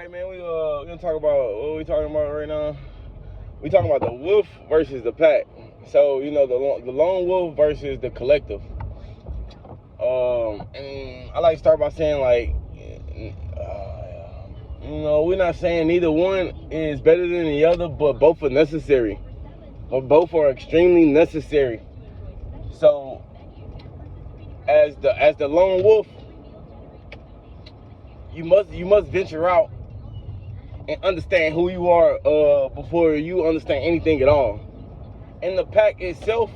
right, man. We gonna talk about what we talking about right now. We talking about the wolf versus the pack. So you know the lone wolf versus the collective. And I like to start by saying like, we're not saying neither one is better than the other, but both are necessary. But both are extremely necessary. So as the lone wolf, you must venture out and understand who you are before you understand anything at all. And the pack itself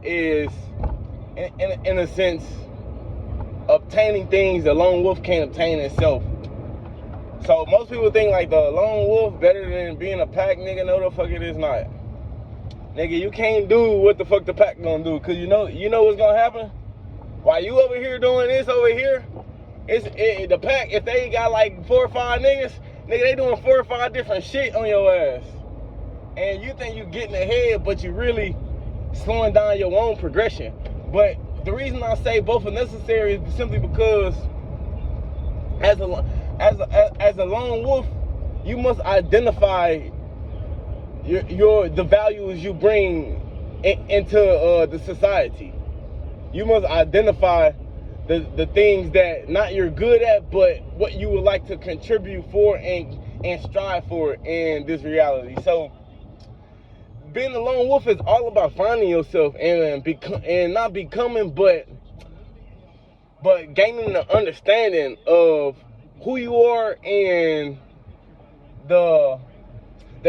is, in a sense, obtaining things the lone wolf can't obtain itself. So most people think like the lone wolf better than being a pack. Nigga, no the fuck it is not. Nigga, you can't do what the fuck the pack gonna do, cause you know what's gonna happen. While you over here doing this over here, the pack, if they got like 4 or 5 niggas, nigga, they doing 4 or 5 different shit on your ass. And you think you getting ahead, but you really slowing down your own progression. But the reason I say both are necessary is simply because as a lone wolf, you must identify the values you bring into the society. You must identify the things that not you're good at, but what you would like to contribute for and strive for in this reality. So being a lone wolf is all about finding yourself and not becoming, but gaining the understanding of who you are and the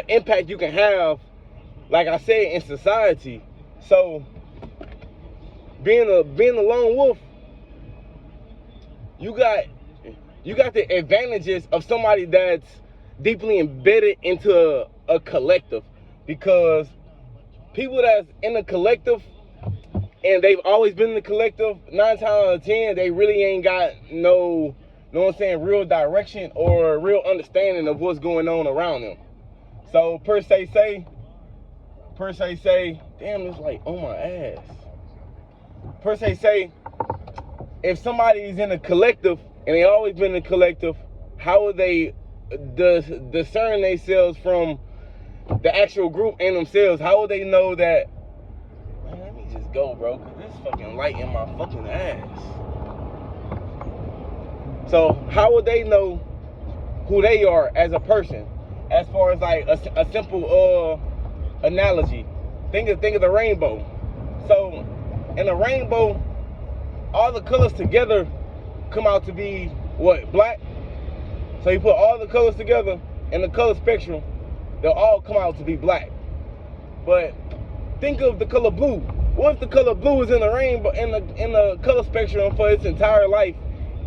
impact you can have, like I said, in society. So being a lone wolf, you got the advantages of somebody that's deeply embedded into a collective, because people that's in a collective and they've always been in the collective, 9 times out of 10 they really ain't got no what I'm saying, real direction or real understanding of what's going on around them. So per se say, damn, it's like on my ass. Per se say, if somebody's in a collective and they always been in a collective, how would they discern themselves from the actual group and themselves? How would they know that, man, let me just go, bro, because this fucking light in my fucking ass. So how would they know who they are as a person? As far as like a simple analogy, think of the rainbow. So in a rainbow, all the colors together come out to be what? Black. So you put all the colors together in the color spectrum, they'll all come out to be black. But think of the color blue. What if the color blue is in the rainbow, in the color spectrum for its entire life,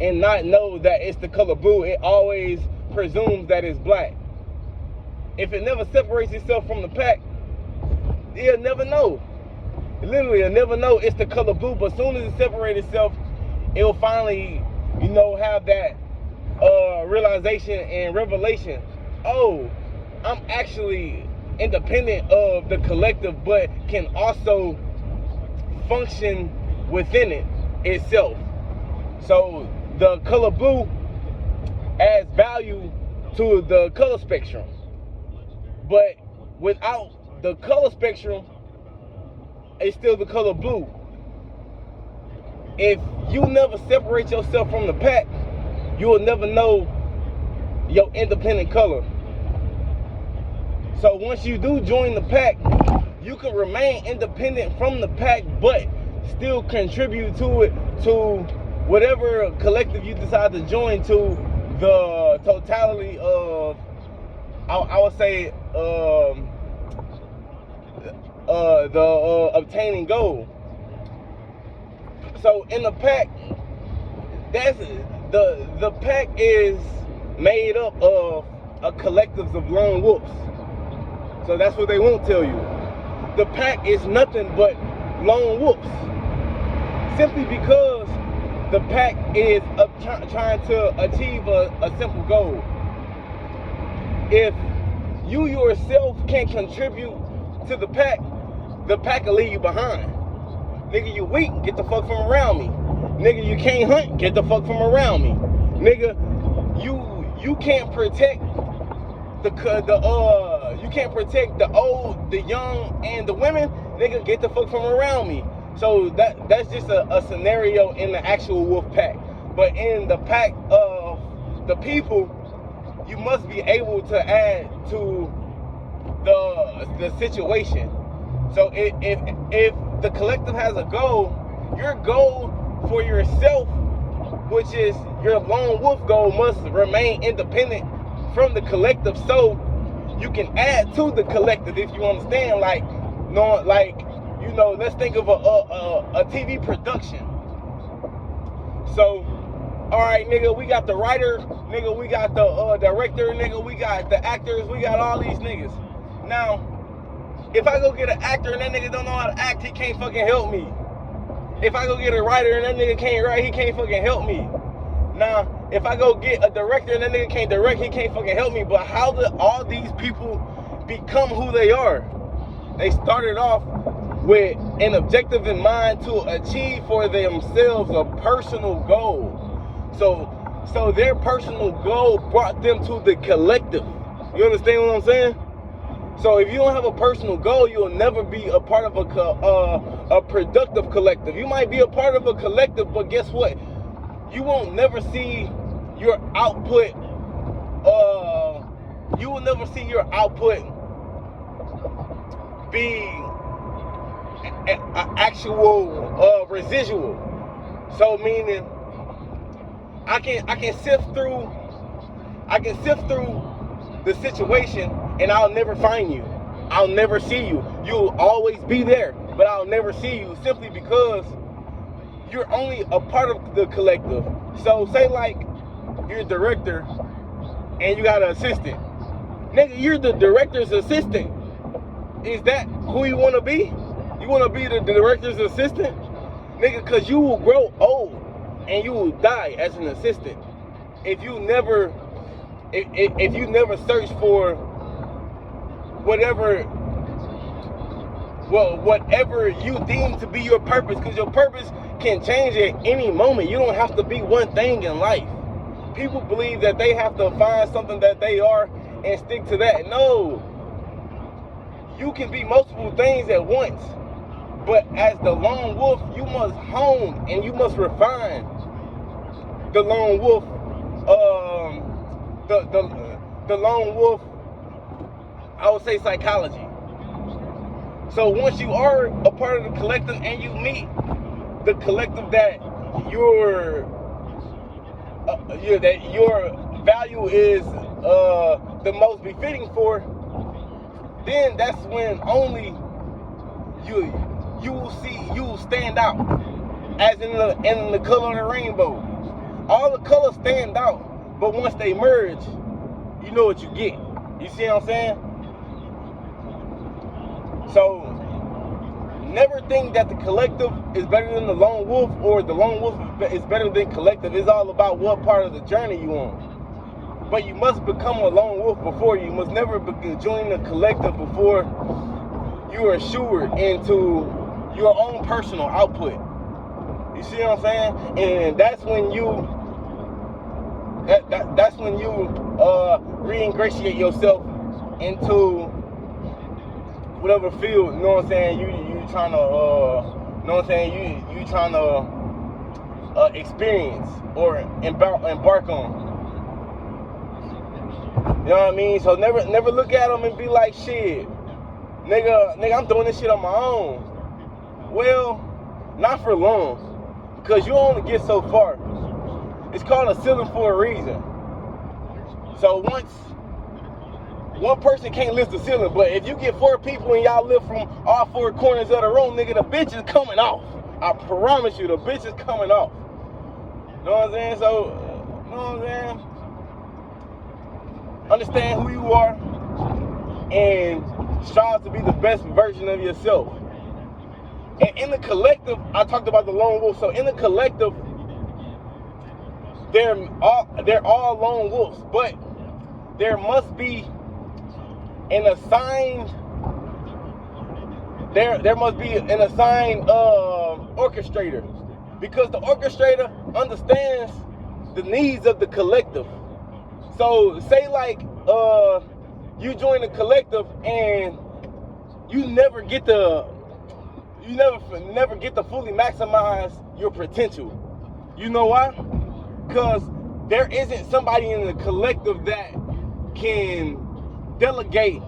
and not know that it's the color blue? It always presumes that it's black. If it never separates itself from the pack, it'll never know. Literally, it'll never know it's the color blue. But as soon as it separates itself, it'll finally, have that realization and revelation. Oh, I'm actually independent of the collective, but can also function within it itself. So the color blue adds value to the color spectrum, but without the color spectrum, it's still the color blue. If you never separate yourself from the pack, you will never know your independent color. So once you do join the pack, you can remain independent from the pack, but still contribute to it, to whatever collective you decide to join, to the totality of, I would say, the obtaining goal. So in the pack, the pack is made up of a collective of lone wolves. So that's what they won't tell you. The pack is nothing but lone wolves, simply because the pack is trying to achieve a simple goal. If you yourself can't contribute to the pack will leave you behind. Nigga, you weak, get the fuck from around me. Nigga, you can't hunt, get the fuck from around me. Nigga, you can't protect you can't protect the old, the young, and the women. Nigga, get the fuck from around me. So that's just a scenario in the actual wolf pack. But in the pack of the people, you must be able to add to the situation. So if the collective has a goal, your goal for yourself, which is your lone wolf goal, must remain independent from the collective, so you can add to the collective. If you understand, like, no, like, you know, let's think of a TV production. So, all right, nigga, we got the writer, nigga, we got the director, nigga, we got the actors, we got all these niggas. Now, if I go get an actor and that nigga don't know how to act, he can't fucking help me. If I go get a writer and that nigga can't write, he can't fucking help me. Now, if I go get a director and that nigga can't direct, he can't fucking help me. But how did all these people become who they are? They started off with an objective in mind to achieve for themselves a personal goal. So their personal goal brought them to the collective. You understand what I'm saying? So if you don't have a personal goal, you'll never be a part of a productive collective. You might be a part of a collective, but guess what? You won't never see your output. You will never see your output be an actual residual. So meaning, I can sift through the situation, and I'll never find you. I'll never see you. You'll always be there, but I'll never see you, simply because you're only a part of the collective. So say like you're a director and you got an assistant. Nigga, you're the director's assistant. Is that who you want to be? You want to be the director's assistant? Nigga, because you will grow old and you will die as an assistant if you never search for whatever you deem to be your purpose, because your purpose can change at any moment. You don't have to be one thing in life. People believe that they have to find something that they are and stick to that. No. You can be multiple things at once. But as the lone wolf, you must hone and you must refine the lone wolf, the lone wolf, I would say, psychology. So once you are a part of the collective and you meet the collective that your value is the most befitting for, then that's when only you will stand out, as in the color of the rainbow. All the colors stand out, but once they merge, you know what you get. You see what I'm saying? So never think that the collective is better than the lone wolf, or the lone wolf is better than collective. It's all about what part of the journey you on. But you must become a lone wolf before. You must never join the collective before you are assured into your own personal output. You see what I'm saying? And that's when you re-ingratiate yourself into whatever field, you know what I'm saying, you trying to, you know what I'm saying, you trying to experience or embark on. You know what I mean? So never look at them and be like, shit, nigga, I'm doing this shit on my own. Well, not for long, because you only get so far. It's called a ceiling for a reason. So once one person can't lift the ceiling, but if you get 4 people and y'all lift from all 4 corners of the room, nigga, the bitch is coming off. I promise you, the bitch is coming off. You know what I'm saying? So, you know what I'm saying? Understand who you are and strive to be the best version of yourself. And in the collective, I talked about the lone wolf. So in the collective, they're all lone wolves, but there must be an assigned orchestrator, because the orchestrator understands the needs of the collective. So say like you join the collective and you never get to fully maximize your potential. You know why? Because there isn't somebody in the collective that can delegate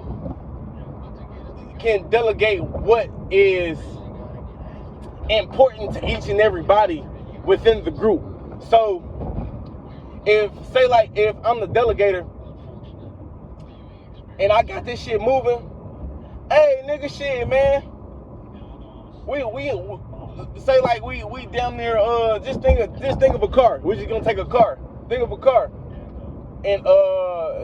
what is important to each and everybody within the group. So if I'm the delegator and I got this shit moving, hey nigga, shit, man, we down there, just think of a car. We're just gonna take a car. Think of a car. And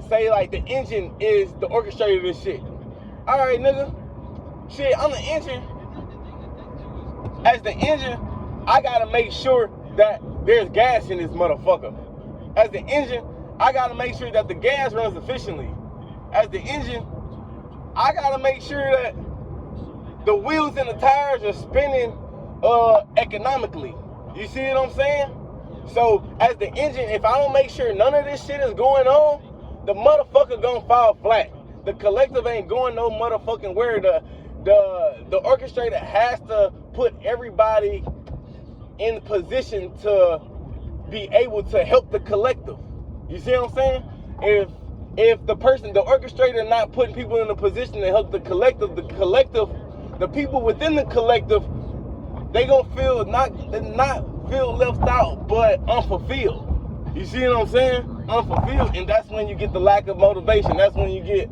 say like the engine is the orchestrator of this shit. Alright, nigga. Shit, I'm the engine. As the engine, I gotta make sure that there's gas in this motherfucker. As the engine, I gotta make sure that the gas runs efficiently. As the engine, I gotta make sure that the wheels and the tires are spinning economically. You see what I'm saying? So as the engine, if I don't make sure none of this shit is going on, the motherfucker gonna fall flat. The collective ain't going no motherfucking where. The orchestrator has to put everybody in position to be able to help the collective. You see what I'm saying? If the orchestrator not putting people in a position to help the collective, the people within the collective, they gonna feel not feel left out, but unfulfilled. You see what I'm saying? Unfulfilled, and that's when you get the lack of motivation. That's when you get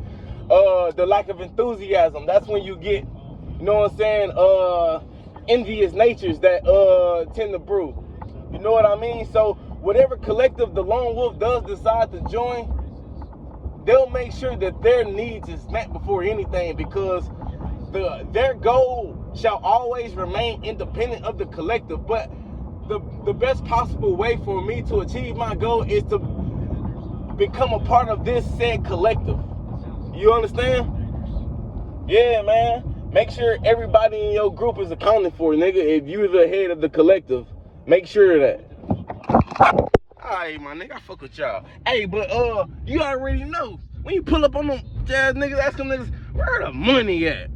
the lack of enthusiasm. That's when you get, you know what I'm saying, envious natures that tend to brew. You know what I mean? So whatever collective the lone wolf does decide to join, they'll make sure that their needs is met before anything, because their goal shall always remain independent of the collective. But the best possible way for me to achieve my goal is to become a part of this said collective. You understand? Yeah, man. Make sure everybody in your group is accounted for, nigga. If you're the head of the collective, make sure of that. Alright, my nigga, I fuck with y'all. Hey, but you already know, when you pull up on them jazz niggas, ask them niggas, where the money at?